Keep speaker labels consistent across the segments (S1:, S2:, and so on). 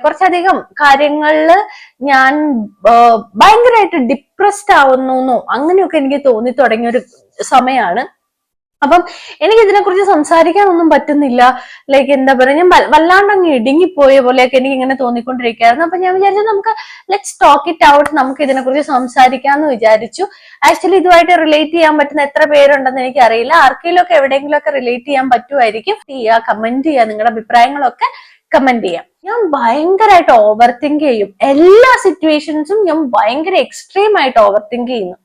S1: കുറച്ചധികം കാര്യങ്ങളില് ഞാൻ ഭയങ്കരമായിട്ട് ഡിപ്രസ്ഡ് ആവുന്നു അങ്ങനെയൊക്കെ എനിക്ക് തോന്നി തുടങ്ങിയ ഒരു സമയമാണ്. അപ്പം എനിക്ക് ഇതിനെക്കുറിച്ച് സംസാരിക്കാനൊന്നും പറ്റുന്നില്ല. ലൈക്ക് എന്താ പറയുക, ഞാൻ വല്ലാണ്ട് അങ്ങ് ഇടുങ്ങിപ്പോയ പോലെയൊക്കെ എനിക്ക് ഇങ്ങനെ തോന്നിക്കൊണ്ടിരിക്കുകയായിരുന്നു. അപ്പൊ ഞാൻ വിചാരിച്ചു നമുക്ക് ലെറ്റ്സ് ടോക്ക് ഇറ്റ് ഔട്ട്, നമുക്ക് ഇതിനെക്കുറിച്ച് സംസാരിക്കാന്ന് വിചാരിച്ചു. ആക്ച്വലി ഇതുമായിട്ട് റിലേറ്റ് ചെയ്യാൻ പറ്റുന്ന എത്ര പേരുണ്ടെന്ന് എനിക്ക് അറിയില്ല. ആർക്കെങ്കിലും ഒക്കെ എവിടെയെങ്കിലും ഒക്കെ റിലേറ്റ് ചെയ്യാൻ പറ്റുമായിരിക്കും. കമന്റ് ചെയ്യുക, നിങ്ങളുടെ അഭിപ്രായങ്ങളൊക്കെ കമന്റ് ചെയ്യാം. ഞാൻ ഭയങ്കരമായിട്ട് ഓവർ തിങ്ക് ചെയ്യും. എല്ലാ സിറ്റുവേഷൻസും ഞാൻ ഭയങ്കര എക്സ്ട്രീം ആയിട്ട് ഓവർ തിങ്ക് ചെയ്യുന്നു.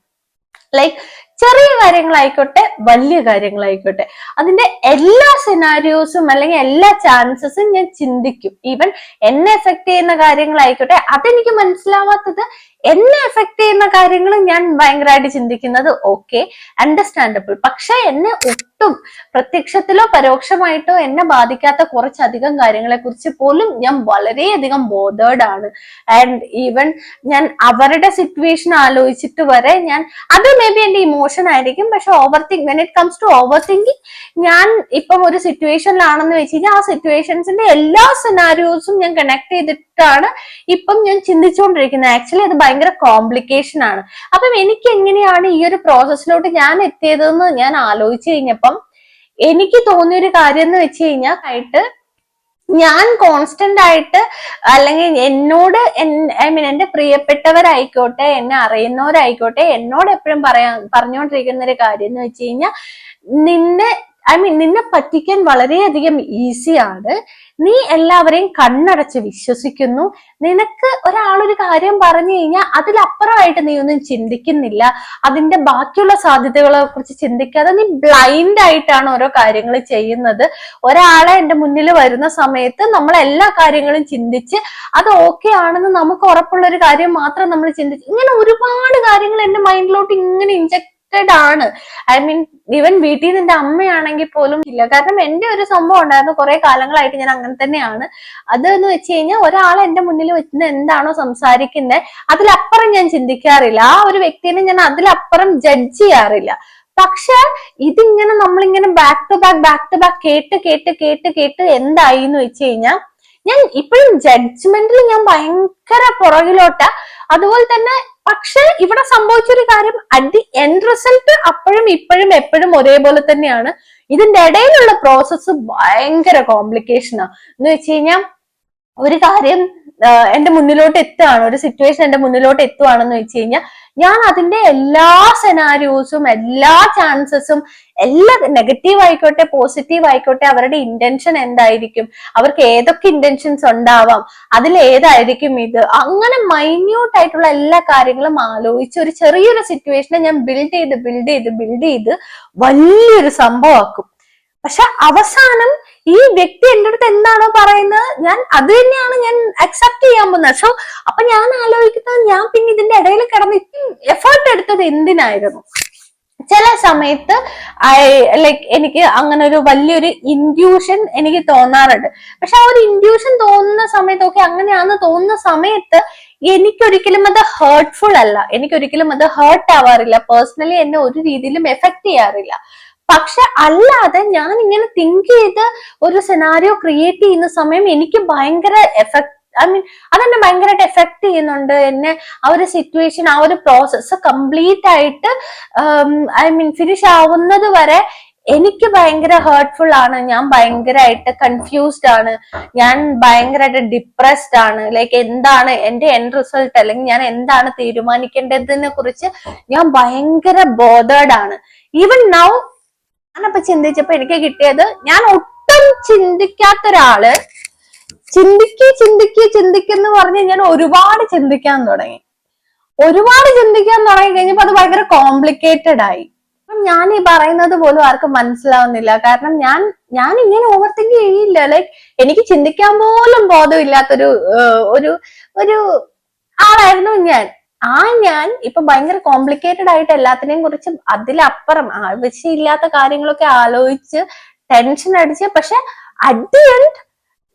S1: ലൈക്ക് ചെറിയ കാര്യങ്ങളായിക്കോട്ടെ വലിയ കാര്യങ്ങളായിക്കോട്ടെ, അതിന്റെ എല്ലാ സിനാരിയോസും അല്ലെങ്കിൽ എല്ലാ ചാൻസസും ഞാൻ ചിന്തിക്കും. ഈവൻ എന്നെ എഫക്ട് ചെയ്യുന്ന കാര്യങ്ങളായിക്കോട്ടെ, അതെനിക്ക് മനസ്സിലാവാത്തത് എന്നെ എഫക്ട് ചെയ്യുന്ന കാര്യങ്ങൾ ഞാൻ ഭയങ്കരമായിട്ട് ചിന്തിക്കുന്നത് ഓക്കെ, അണ്ടർസ്റ്റാൻഡബിൾ. പക്ഷെ എന്നെ ഒട്ടും പ്രത്യക്ഷത്തിലോ പരോക്ഷമായിട്ടോ എന്നെ ബാധിക്കാത്ത കുറച്ചധികം കാര്യങ്ങളെ കുറിച്ച് പോലും ഞാൻ വളരെയധികം ബോധേർഡ് ആണ്. ആൻഡ് ഈവൻ ഞാൻ അവരുടെ സിറ്റുവേഷൻ ആലോചിച്ചിട്ട് വരെ ഞാൻ, അത് മേ ബി എന്റെ ഇമോഷൻ ആയിരിക്കും, പക്ഷെ when it comes to overthinking, ഞാൻ ഇപ്പം ഒരു സിറ്റുവേഷനിലാണെന്ന് വെച്ച് കഴിഞ്ഞാൽ ആ സിറ്റുവേഷൻസിന്റെ എല്ലാ സിനാരിയോസും ഞാൻ കണക്ട് ചെയ്തിട്ടാണ് ഇപ്പം ഞാൻ ചിന്തിച്ചുകൊണ്ടിരിക്കുന്നത്. ആക്ച്വലി അത് ഭയങ്കര കോംപ്ലിക്കേഷൻ ആണ്. അപ്പം എനിക്ക് എങ്ങനെയാണ് ഈ ഒരു പ്രോസസ്സിലോട്ട് ഞാൻ എത്തിയതെന്ന് ഞാൻ ആലോചിച്ചു കഴിഞ്ഞപ്പം എനിക്ക് തോന്നിയൊരു കാര്യം എന്ന് വെച്ച് കഴിഞ്ഞാൽ ഞാൻ കോൺസ്റ്റന്റ് ആയിട്ട്, അല്ലെങ്കിൽ എന്നോട് എന്റെ പ്രിയപ്പെട്ടവരായിക്കോട്ടെ, എന്നെ അറിയുന്നവരായിക്കോട്ടെ, എന്നോട് എപ്പോഴും പറഞ്ഞുകൊണ്ടിരിക്കുന്ന ഒരു കാര്യം എന്ന് വെച്ച് കഴിഞ്ഞാൽ, നിന്നെ പറ്റിക്കാൻ വളരെയധികം ഈസിയാണ്, നീ എല്ലാവരെയും കണ്ണടച്ച് വിശ്വസിക്കുന്നു, നിനക്ക് ഒരാളൊരു കാര്യം പറഞ്ഞു കഴിഞ്ഞാൽ അതിലപ്പുറമായിട്ട് നീ ഒന്നും ചിന്തിക്കുന്നില്ല, അതിന്റെ ബാക്കിയുള്ള സാധ്യതകളെ കുറിച്ച് ചിന്തിക്കാതെ നീ ബ്ലൈൻഡ് ആയിട്ടാണ് ഓരോ കാര്യങ്ങൾ ചെയ്യുന്നത്. ഒരാളെ എന്റെ മുന്നിൽ വരുന്ന സമയത്ത് നമ്മൾ എല്ലാ കാര്യങ്ങളും ചിന്തിച്ച് അത് ഓക്കെ ആണെന്ന് നമുക്ക് ഉറപ്പുള്ള ഒരു കാര്യം മാത്രം നമ്മൾ ചിന്തിച്ച്, ഇങ്ങനെ ഒരുപാട് കാര്യങ്ങൾ എന്റെ മൈൻഡിലോട്ട് ഇങ്ങനെ ഇൻജക്ട് ആണ്. ഈവൻ വീട്ടിൽ നിന്ന് എന്റെ അമ്മയാണെങ്കിൽ പോലും ഇല്ല. കാരണം എന്റെ ഒരു സംഭവം ഉണ്ടായിരുന്നു, കുറെ കാലങ്ങളായിട്ട് ഞാൻ അങ്ങനെ തന്നെയാണ്. അതെന്ന് വെച്ച് കഴിഞ്ഞാൽ ഒരാൾ എന്റെ മുന്നിൽ വെച്ച് എന്താണോ സംസാരിക്കുന്നത് അതിലപ്പുറം ഞാൻ ചിന്തിക്കാറില്ല. ആ ഒരു വ്യക്തിനെ ഞാൻ അതിലപ്പുറം ജഡ്ജ് ചെയ്യാറില്ല. പക്ഷെ ഇതിങ്ങനെ നമ്മളിങ്ങനെ ബാക്ക് ടു ബാക്ക് കേട്ട് കേട്ട് കേട്ട് കേട്ട് എന്തായി എന്ന് വെച്ച് കഴിഞ്ഞാൽ, ഞാൻ ഇപ്പോഴും ജഡ്ജ്മെന്റിൽ ഞാൻ ഭയങ്കര പുറകിലോട്ടാ. അതുപോലെ തന്നെ പക്ഷെ ഇവിടെ സംഭവിച്ചൊരു കാര്യം, അറ്റ് ദി എൻഡ് റിസൾട്ട് അപ്പോഴും ഇപ്പോഴും എപ്പോഴും ഒരേപോലെ തന്നെയാണ്. ഇതിന്റെ ഇടയിലുള്ള പ്രോസസ്സ് ഭയങ്കര കോംപ്ലിക്കേഷനാ. എന്ന് വെച്ച് കഴിഞ്ഞാൽ ഒരു കാര്യം എന്റെ മുന്നിലോട്ട് എത്തുകയാണ്, ഒരു സിറ്റുവേഷൻ എന്റെ മുന്നിലോട്ട് എത്തുവാണെന്ന് വെച്ച് കഴിഞ്ഞാൽ, ഞാൻ അതിന്റെ എല്ലാ സെനാരിയോസും എല്ലാ ചാൻസസും, എല്ലാ നെഗറ്റീവ് ആയിക്കോട്ടെ പോസിറ്റീവ് ആയിക്കോട്ടെ, അവരുടെ ഇന്റൻഷൻ എന്തായിരിക്കും, അവർക്ക് ഏതൊക്കെ ഇന്റൻഷൻസ് ഉണ്ടാവാം, അതിലേതായിരിക്കും ഇത്, അങ്ങനെ മൈന്യൂട്ട് ആയിട്ടുള്ള എല്ലാ കാര്യങ്ങളും ആലോചിച്ച് ഒരു ചെറിയൊരു സിറ്റുവേഷനെ ഞാൻ ബിൽഡ് ചെയ്ത് വലിയൊരു സംഭവമാക്കും. പക്ഷെ അവസാനം ഈ വ്യക്തി എന്റെ അടുത്ത് എന്താണോ പറയുന്നത്, ഞാൻ അത് തന്നെയാണ് ഞാൻ അക്സെപ്റ്റ് ചെയ്യാൻ പോകുന്നത്. സോ അപ്പൊ ഞാൻ ആലോചിക്കുന്നത്, ഞാൻ പിന്നെ ഇതിന്റെ ഇടയിൽ കിടന്ന് എഫേർട്ട് എടുത്തത് എന്തിനായിരുന്നു? ചില സമയത്ത് എനിക്ക് അങ്ങനെ ഒരു വലിയൊരു ഇൻഡ്യൂഷൻ എനിക്ക് തോന്നാറുണ്ട്. പക്ഷെ ആ ഒരു ഇൻഡ്യൂഷൻ തോന്നുന്ന സമയത്ത്, ഓക്കെ അങ്ങനെയാണെന്ന് തോന്നുന്ന സമയത്ത് എനിക്കൊരിക്കലും അത് ഹേർട്ട്ഫുൾ അല്ല, എനിക്കൊരിക്കലും അത് ഹേർട്ട് ആവാറില്ല, പേഴ്സണലി എന്നെ ഒരു രീതിയിലും എഫക്ട് ചെയ്യാറില്ല. പക്ഷെ അല്ലാതെ ഞാൻ ഇങ്ങനെ തിങ്ക് ചെയ്ത് ഒരു സെനാരിയോ ക്രിയേറ്റ് ചെയ്യുന്ന സമയം എനിക്ക് ഭയങ്കര അതെന്നെ ഭയങ്കരമായിട്ട് എഫക്ട് ചെയ്യുന്നുണ്ട്. എന്നെ ആ ഒരു സിറ്റുവേഷൻ, ആ ഒരു പ്രോസസ്സ് കംപ്ലീറ്റ് ആയിട്ട് ഫിനിഷ് ആവുന്നത് വരെ എനിക്ക് ഭയങ്കര ഹേർട്ട്ഫുൾ ആണ്. ഞാൻ ഭയങ്കരമായിട്ട് കൺഫ്യൂസ്ഡ് ആണ്, ഞാൻ ഭയങ്കരമായിട്ട് ഡിപ്രസ്ഡ് ആണ്. ലൈക്ക് എന്താണ് എന്റെ എൻഡ് റിസൾട്ട്, അല്ലെങ്കിൽ ഞാൻ എന്താണ് തീരുമാനിക്കേണ്ടതിനെ കുറിച്ച് ഞാൻ ഭയങ്കര ബോധേർഡ് ആണ്. ഈവൻ നൗ ഞാനപ്പൊ ചിന്തിച്ചപ്പോ എനിക്ക് കിട്ടിയത്, ഞാൻ ഒട്ടും ചിന്തിക്കാത്ത ഒരാള് ചിന്തിക്കെന്ന് പറഞ്ഞ് ഞാൻ ഒരുപാട് ചിന്തിക്കാൻ തുടങ്ങി കഴിഞ്ഞപ്പോ അത് ഭയങ്കര കോംപ്ലിക്കേറ്റഡ് ആയി. ഞാൻ ഈ പറയുന്നത് പോലും ആർക്കും മനസ്സിലാവുന്നില്ല. കാരണം ഞാൻ ഇങ്ങനെ ഓവർ തിങ്ക് ചെയ്യില്ല. ലൈക്ക് എനിക്ക് ചിന്തിക്കാൻ പോലും ബോധമില്ലാത്തൊരു ഒരു ആളായിരുന്നു ഞാൻ ഇപ്പൊ ഭയങ്കര കോംപ്ലിക്കേറ്റഡ് ആയിട്ട് എല്ലാത്തിനെയും കുറിച്ച് അതിലപ്പുറം ആവശ്യമില്ലാത്ത കാര്യങ്ങളൊക്കെ ആലോചിച്ച് ടെൻഷൻ അടിച്ച്, പക്ഷെ at the end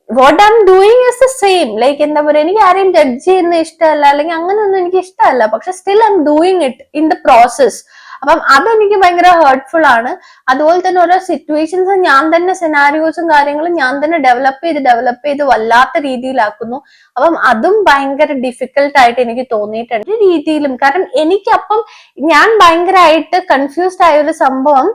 S1: what I am doing is the same. Like എന്താ പറയുക, എനിക്ക് ആരെയും ജഡ്ജ് ചെയ്യുന്ന ഇഷ്ടമല്ല, അല്ലെങ്കിൽ അങ്ങനെയൊന്നും എനിക്ക് ഇഷ്ടമല്ല. പക്ഷെ still I am doing it in the process. അപ്പം അതെനിക്ക് ഭയങ്കര ഹേർട്ട്ഫുൾ ആണ്. അതുപോലെ തന്നെ ഓരോ സിറ്റുവേഷൻസ് ഞാൻ തന്നെ സിനാരിയോസും കാര്യങ്ങളും ഞാൻ തന്നെ ഡെവലപ്പ് ചെയ്ത് വല്ലാത്ത രീതിയിലാക്കുന്നു. അപ്പം അതും ഭയങ്കര ഡിഫിക്കൽട്ട് ആയിട്ട് എനിക്ക് തോന്നിയിട്ടുണ്ട് ഒരു രീതിയിലും. കാരണം എനിക്കപ്പം ഞാൻ ഭയങ്കരമായിട്ട് കൺഫ്യൂസ്ഡ് ആയ ഒരു സംഭവം,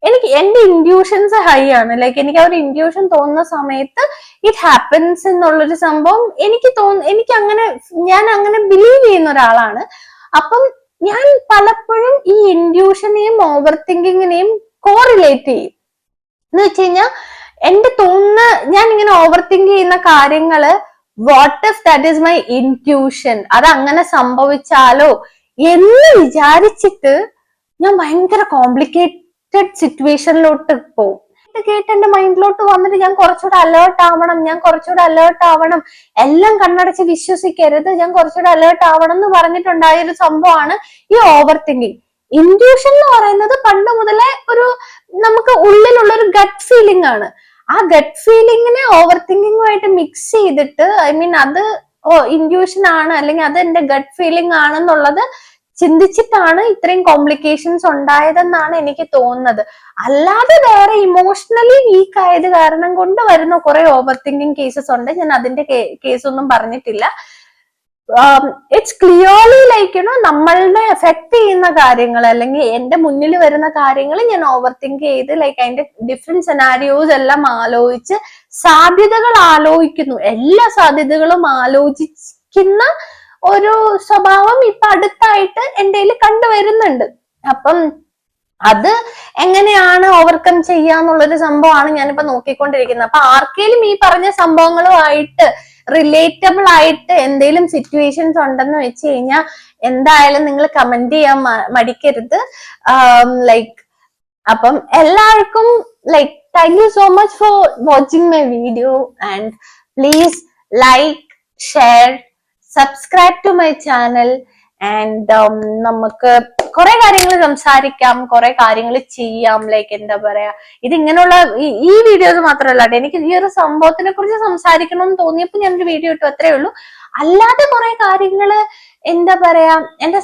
S1: എനിക്ക് എന്റെ ഇൻഡ്യൂഷൻസ് ഹൈ ആണ്. ലൈക്ക് എനിക്ക് ആ ഒരു ഇൻഡ്യൂഷൻ തോന്നുന്ന സമയത്ത് ഇറ്റ് ഹാപ്പൻസ് എന്നുള്ളൊരു സംഭവം എനിക്ക് അങ്ങനെ, ഞാൻ അങ്ങനെ ബിലീവ് ചെയ്യുന്ന ഒരാളാണ്. അപ്പം ഞാൻ പലപ്പോഴും ഈ ഇൻഡ്യൂഷനെയും ഓവർ തിങ്കിങ്ങിനെയും കോറിലേറ്റ് ചെയ്യും. എന്ന് വെച്ച് കഴിഞ്ഞാൽ എന്റെ തോന്നുന്ന, ഞാൻ ഇങ്ങനെ ഓവർ തിങ്ക് ചെയ്യുന്ന കാര്യങ്ങള്, what if that is my intuition, അത് അങ്ങനെ സംഭവിച്ചാലോ എന്ന് വിചാരിച്ചിട്ട് ഞാൻ ഭയങ്കര കോംപ്ലിക്കേറ്റഡ് സിറ്റുവേഷനിലോട്ട് പോകും. കേട്ട് എന്റെ മൈൻഡിലോട്ട് വന്നിട്ട് ഞാൻ കുറച്ചുകൂടെ അലേർട്ട് ആവണം, എല്ലാം കണ്ണടച്ച് വിശ്വസിക്കരുത്, ഞാൻ കുറച്ചുകൂടെ അലേർട്ട് ആവണം എന്ന് പറഞ്ഞിട്ടുണ്ടായ ഒരു സംഭവമാണ് ഈ ഓവർ തിങ്കിങ്. ഇൻഡ്യൂഷൻ എന്ന് പറയുന്നത് പണ്ട് മുതലേ ഒരു നമുക്ക് ഉള്ളിലുള്ള ഒരു ഗട്ട് ഫീലിംഗ് ആണ്. ആ ഗട്ട് ഫീലിങ്ങിനെ ഓവർ തിങ്കിങ്ങുമായിട്ട് മിക്സ് ചെയ്തിട്ട്, ഐ മീൻ അത് ഇൻഡ്യൂഷൻ ആണ് അല്ലെങ്കിൽ അത് എന്റെ ഗട്ട് ഫീലിംഗ് ആണെന്നുള്ളത് ചിന്തിച്ചിട്ടാണ് ഇത്രയും കോംപ്ലിക്കേഷൻസ് ഉണ്ടായതെന്നാണ് എനിക്ക് തോന്നുന്നത്. അല്ലാതെ വേറെ ഇമോഷണലി വീക്ക് ആയത് കാരണം കൊണ്ട് വരുന്ന കുറെ ഓവർ തിങ്കിങ് കേസസ് ഉണ്ട്. ഞാൻ അതിന്റെ കേസ് ഒന്നും പറഞ്ഞിട്ടില്ല. ഇറ്റ്സ് ക്ലിയർലി ലൈക്ക് നമ്മളുടെ എഫക്ട് ചെയ്യുന്ന കാര്യങ്ങൾ അല്ലെങ്കിൽ എന്റെ മുന്നിൽ വരുന്ന കാര്യങ്ങൾ ഞാൻ ഓവർ തിങ്ക് ചെയ്ത് ലൈക്ക് അതിന്റെ ഡിഫറെന്റ് സെനാരിയോസ് എല്ലാം ആലോചിച്ച് സാധ്യതകൾ ആലോചിക്കുന്നു, എല്ലാ സാധ്യതകളും ആലോചിക്കുന്ന ഒരു സ്വഭാവം ഇപ്പൊ അടുത്തായിട്ട് എന്റെ കണ്ടുവരുന്നുണ്ട്. അപ്പം അത് എങ്ങനെയാണ് ഓവർകം ചെയ്യാന്നുള്ളൊരു സംഭവമാണ് ഞാനിപ്പോ നോക്കിക്കൊണ്ടിരിക്കുന്നത്. അപ്പൊ ആർക്കെങ്കിലും ഈ പറഞ്ഞ സംഭവങ്ങളുമായിട്ട് റിലേറ്റബിൾ ആയിട്ട് എന്തെങ്കിലും സിറ്റുവേഷൻസ് ഉണ്ടെന്ന് വെച്ച് കഴിഞ്ഞാൽ എന്തായാലും നിങ്ങൾ കമന്റ് ചെയ്യാൻ മടിക്കരുത്. ലൈക്ക് അപ്പം എല്ലാവർക്കും like thank you so much for watching my video and please like, share, subscribe to my channel. And നമുക്ക് കുറെ കാര്യങ്ങൾ സംസാരിക്കാം, കുറെ കാര്യങ്ങൾ ചെയ്യാം. ലൈക്ക് എന്താ പറയാ, ഇതിങ്ങനെയുള്ള ഈ വീഡിയോസ് മാത്രമല്ല, എനിക്ക് ഈ ഒരു സംഭവത്തിനെ കുറിച്ച് സംസാരിക്കണമെന്ന് തോന്നിയപ്പോൾ ഞാനൊരു വീഡിയോ ഇട്ടു, അത്രേ ഉള്ളൂ. അല്ലാതെ കുറെ കാര്യങ്ങള് എന്താ പറയാ, എന്റെ